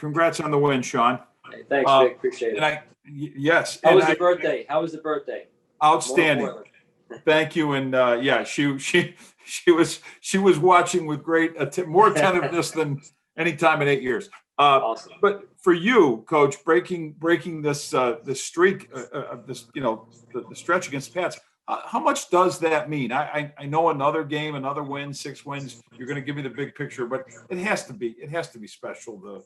Congrats on the win, Sean. Hey, thanks, Vic. Appreciate it. Yes. How was the birthday? How was the birthday? Outstanding. Thank you. And she was watching with great more attentiveness than any time in 8 years. Awesome. But for you, Coach, breaking this streak of this, the stretch against the Pats, how much does that mean? I know another game, another win, 6 wins. You're going to give me the big picture, but it has to be special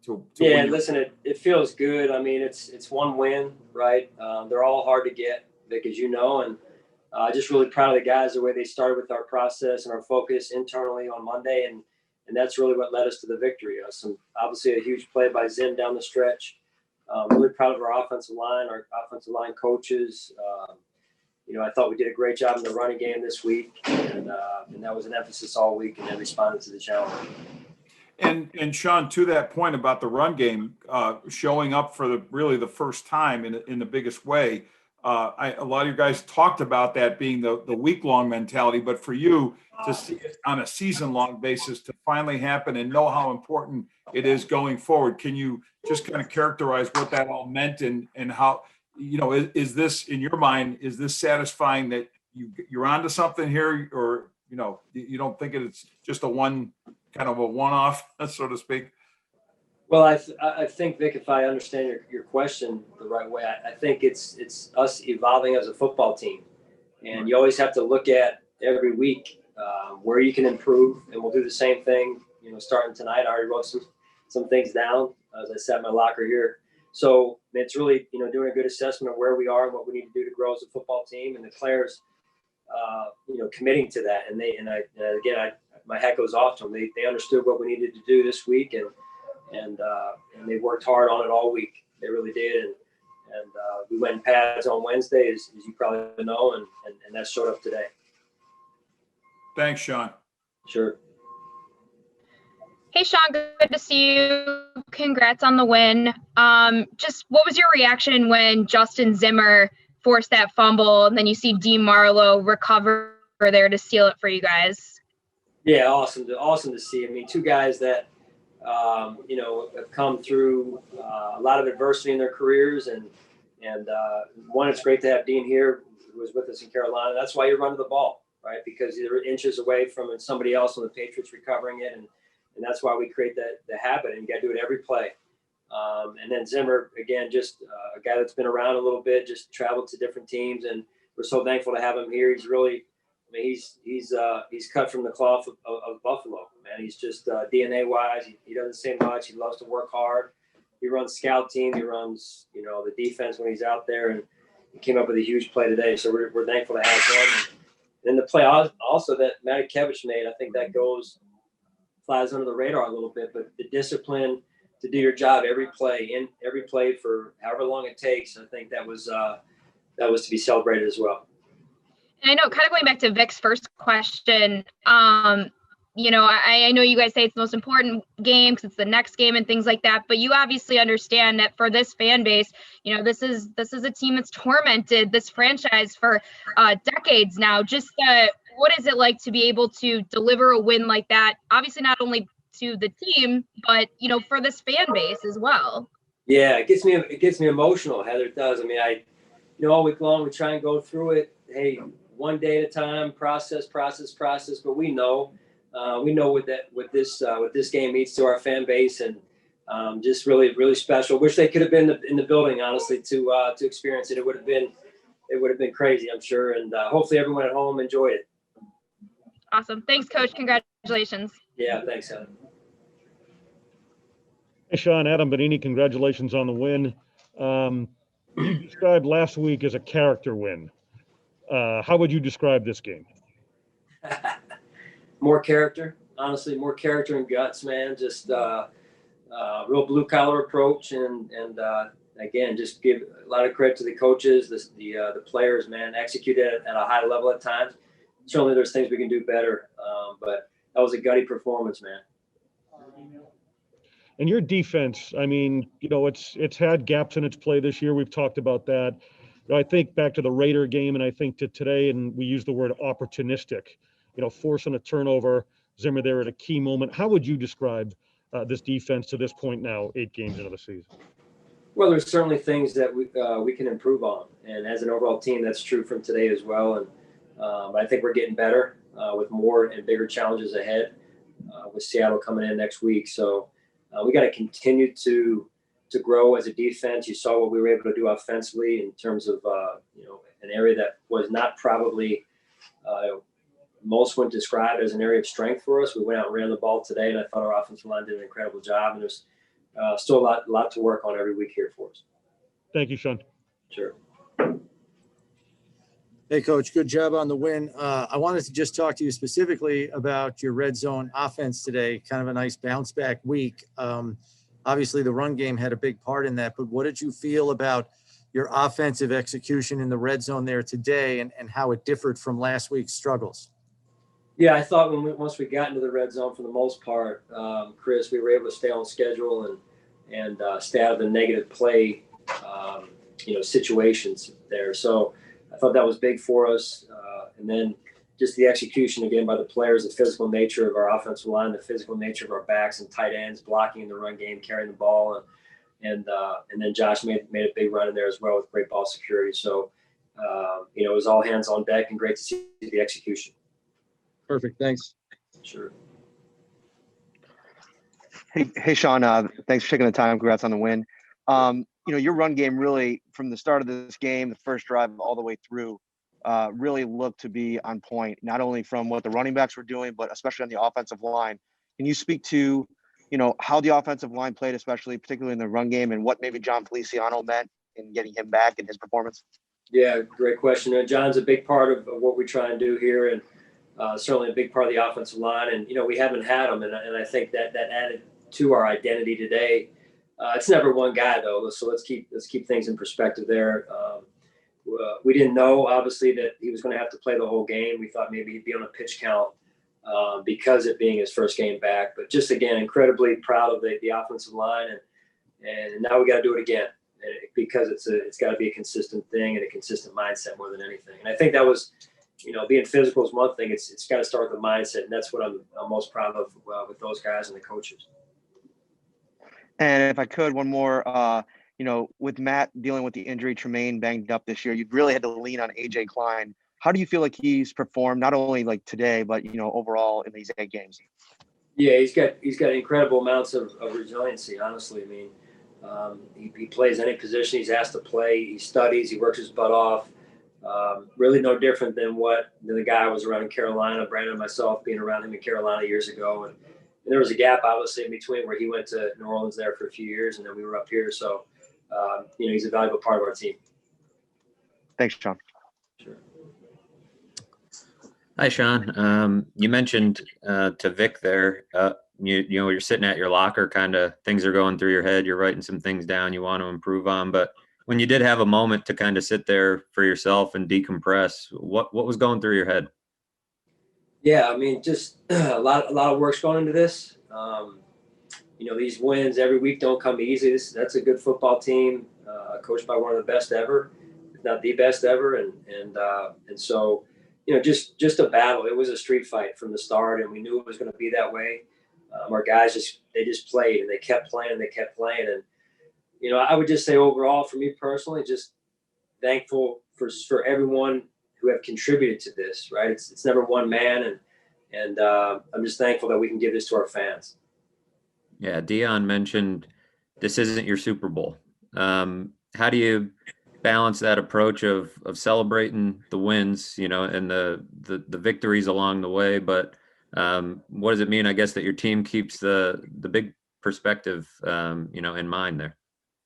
to yeah. win. Listen, it feels good. I mean, it's one win, right? They're all hard to get, Vic, as you know, and just really proud of the guys, the way they started with our process and our focus internally on Monday, and that's really what led us to the victory. Obviously a huge play by Zim down the stretch. Really proud of our offensive line coaches. I thought we did a great job in the running game this week, and that was an emphasis all week, and then responded to the challenge. And Sean, to that point about the run game showing up for the first time in the biggest way, a lot of you guys talked about that being the week-long mentality, but for you to see it on a season-long basis to finally happen and know how important it is going forward, can you just kind of characterize what that all meant and how, is this, in your mind, is this satisfying that you're onto something here, or, you don't think it's just a one-off, so to speak? Well, I think, Vic, if I understand your question the right way, I think it's us evolving as a football team. And you always have to look at every week where you can improve. And we'll do the same thing, starting tonight. I already wrote some things down as I sat in my locker here. So it's really, doing a good assessment of where we are and what we need to do to grow as a football team. And the players, committing to that. And my hat goes off to them. They understood what we needed to do this week, and they worked hard on it all week. They really did. And we went in pads on Wednesday, as you probably know, and that showed up today. Thanks, Sean. Sure. Hey, Sean, good to see you. Congrats on the win. Just what was your reaction when Justin Zimmer forced that fumble, and then you see Dean Marlowe recover there to seal it for you guys? Yeah, awesome to see. I mean, two guys that have come through a lot of adversity in their careers, and one, it's great to have Dean here, who was with us in Carolina. That's why you're running the ball, right? Because you're inches away from somebody else on the Patriots recovering it, and that's why we create the habit, and you got to do it every play. And then Zimmer, again, just a guy that's been around a little bit, just traveled to different teams, and we're so thankful to have him here. He's really, he's cut from the cloth of Buffalo, man. He's just DNA wise, he doesn't say much. He loves to work hard. He runs scout team. He runs, the defense when he's out there, and he came up with a huge play today. So we're thankful to have him. And the play also that Matakevich made, I think that flies under the radar a little bit, but the discipline to do your job every play for however long it takes, I think that was to be celebrated as well. And I know, kind of going back to Vic's first question, I know you guys say it's the most important game because it's the next game and things like that, but you obviously understand that for this fan base, this is a team that's tormented this franchise for decades now. Just what is it like to be able to deliver a win like that? Obviously, not only to the team, but for this fan base as well. Yeah, it gets me emotional, Heather. It does. I mean, all week long we try and go through it. Hey, one day at a time, process. But we know what this game means to our fan base, and just really, really special. Wish they could have been in the building, honestly, to experience it. It would have been crazy, I'm sure, and hopefully everyone at home enjoyed it. Awesome. Thanks, Coach. Congratulations. Yeah, thanks, Heather. Hey, Sean, Adam Benini, congratulations on the win. You described last week as a character win. How would you describe this game? More character, honestly, more character and guts, man. Just real blue collar approach, and again, just give a lot of credit to the coaches, the players, man. Executed at a high level at times. Certainly, there's things we can do better, but that was a gutty performance, man. And your defense, I mean, it's had gaps in its play this year. We've talked about that. I think back to the Raider game, and I think to today, and we use the word opportunistic. Forcing a turnover, Zimmer there at a key moment. How would you describe this defense to this point now, 8 games into the season? Well, there's certainly things that we can improve on, and as an overall team, that's true from today as well. And I think we're getting better with more and bigger challenges ahead with Seattle coming in next week. So we got to continue to grow as a defense. You saw what we were able to do offensively in terms of an area that was not probably most would describe as an area of strength for us. We went out and ran the ball today, and I thought our offensive line did an incredible job. And there's still a lot to work on every week here for us. Thank you, Sean. Sure. Hey, Coach, good job on the win. I wanted to just talk to you specifically about your red zone offense today. Kind of a nice bounce back week. Obviously, the run game had a big part in that, but what did you feel about your offensive execution in the red zone there today and how it differed from last week's struggles? Yeah, I thought once we got into the red zone, for the most part, Chris, we were able to stay on schedule and stay out of the negative play, situations there. So I thought that was big for us. And then just the execution again by the players, the physical nature of our offensive line, the physical nature of our backs and tight ends, blocking in the run game, carrying the ball, and then Josh made a big run in there as well with great ball security. So it was all hands on deck and great to see the execution. Perfect. Thanks. Sure. Hey, Sean, thanks for taking the time. Congrats on the win. Your run game really, from the start of this game, the first drive all the way through, really looked to be on point, not only from what the running backs were doing, but especially on the offensive line. Can you speak to, how the offensive line played, particularly in the run game, and what maybe John Feliciano meant in getting him back in his performance? Yeah, great question. John's a big part of what we try and do here, and certainly a big part of the offensive line. And, we haven't had him, and I think that added to our identity today. It's never one guy, though, so let's keep things in perspective there. We didn't know, obviously, that he was going to have to play the whole game. We thought maybe he'd be on a pitch count because it being his first game back. But just, again, incredibly proud of the offensive line, and now we got to do it again because it's got to be a consistent thing and a consistent mindset more than anything. And I think that was – being physical is one thing. It's got to start with the mindset, and that's what I'm most proud of with those guys and the coaches. And if I could, one more, with Matt dealing with the injury, Tremaine banged up this year, you really had to lean on AJ Klein. How do you feel like he's performed, not only like today, but, overall in these 8 games? Yeah, he's got incredible amounts of resiliency, honestly. I mean, he plays any position he's asked to play. He studies, he works his butt off. Really no different than the guy I was around in Carolina, Brandon and myself being around him in Carolina years ago. And there was a gap, obviously, in between where he went to New Orleans there for a few years, and then we were up here. So, he's a valuable part of our team. Thanks, Sean. Sure. Hi, Sean. You mentioned to Vic there, you're sitting at your locker, kind of things are going through your head. You're writing some things down you want to improve on, but when you did have a moment to kind of sit there for yourself and decompress, what was going through your head? Yeah, I mean, just a lot of work's going into this. These wins every week don't come easy. That's a good football team, coached by one of the best ever, if not the best ever, and so just a battle. It was a street fight from the start, and we knew it was going to be that way. Our guys just played, and they kept playing, and and I would just say overall, for me personally, just thankful for everyone who have contributed to this, right? It's never one man, and I'm just thankful that we can give this to our fans. Yeah, Dion mentioned this isn't your Super Bowl. How do you balance that approach of celebrating the wins, and the victories along the way? But what does it mean, I guess, that your team keeps the big perspective, in mind there?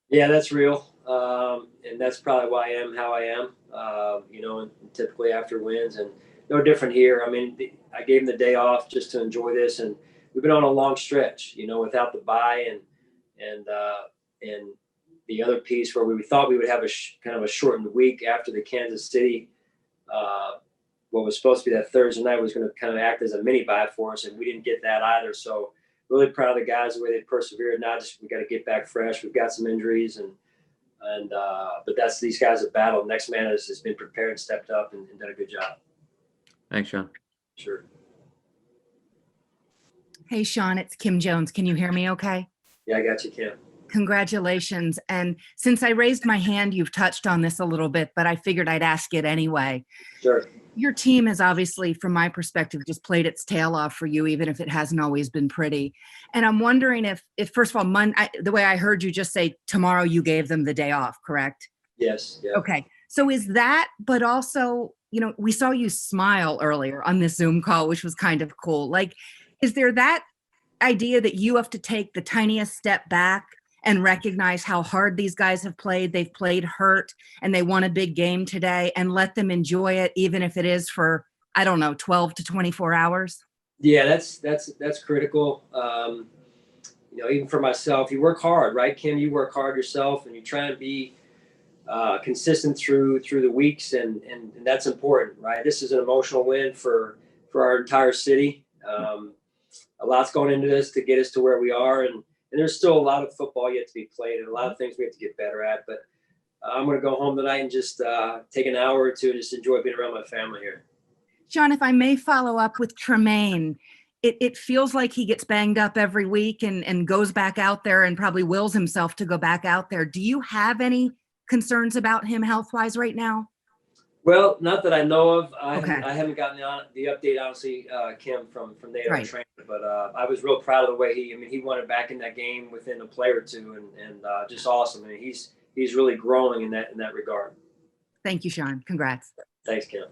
Yeah, that's real. And that's probably why I am how I am, and typically after wins, and no different here. I mean, I gave him the day off just to enjoy this, and we've been on a long stretch, without the bye and the other piece where we thought we would have kind of a shortened week after the Kansas City, what was supposed to be that Thursday night was going to kind of act as a mini bye for us, and we didn't get that either. So really proud of the guys, the way they persevered. Now we got to get back fresh. We've got some injuries, but these guys have battled. Next man has been prepared and stepped up and done a good job. Thanks, Sean. Sure. Hey, Sean, it's Kim Jones. Can you hear me okay? Yeah, I got you, Kim. Congratulations. And since I raised my hand, you've touched on this a little bit, but I figured I'd ask it anyway. Sure. Your team has obviously, from my perspective, just played its tail off for you, even if it hasn't always been pretty. And I'm wondering if first of all, the way I heard you just say tomorrow, you gave them the day off, correct? Yes. Yeah. Okay. So is that, but also, we saw you smile earlier on this Zoom call, which was kind of cool. Like, is there that idea that you have to take the tiniest step back and recognize how hard these guys have played? They've played hurt and they won a big game today, and let them enjoy it, even if it is for, I don't know, 12 to 24 hours? Yeah, that's critical. Even for myself, you work hard, right, Kim? You work hard yourself, and you try and be consistent through the weeks, and that's important, right? This is an emotional win for our entire city. A lot's going into this to get us to where we are, and there's still a lot of football yet to be played, and a lot of things we have to get better at. But I'm going to go home tonight and just take an hour or two and just enjoy being around my family here. Sean, if I may follow up with Tremaine, it feels like he gets banged up every week and goes back out there and probably wills himself to go back out there. Do you have any concerns about him health-wise right now? Well, not that I know of. I Okay. haven't gotten the update, honestly, Kim, from NATO Right. trainer. But I was real proud of the way he wanted back in that game within a play or two, and just awesome. I mean, he's really growing in that regard. Thank you, Sean. Congrats. Thanks, Kim.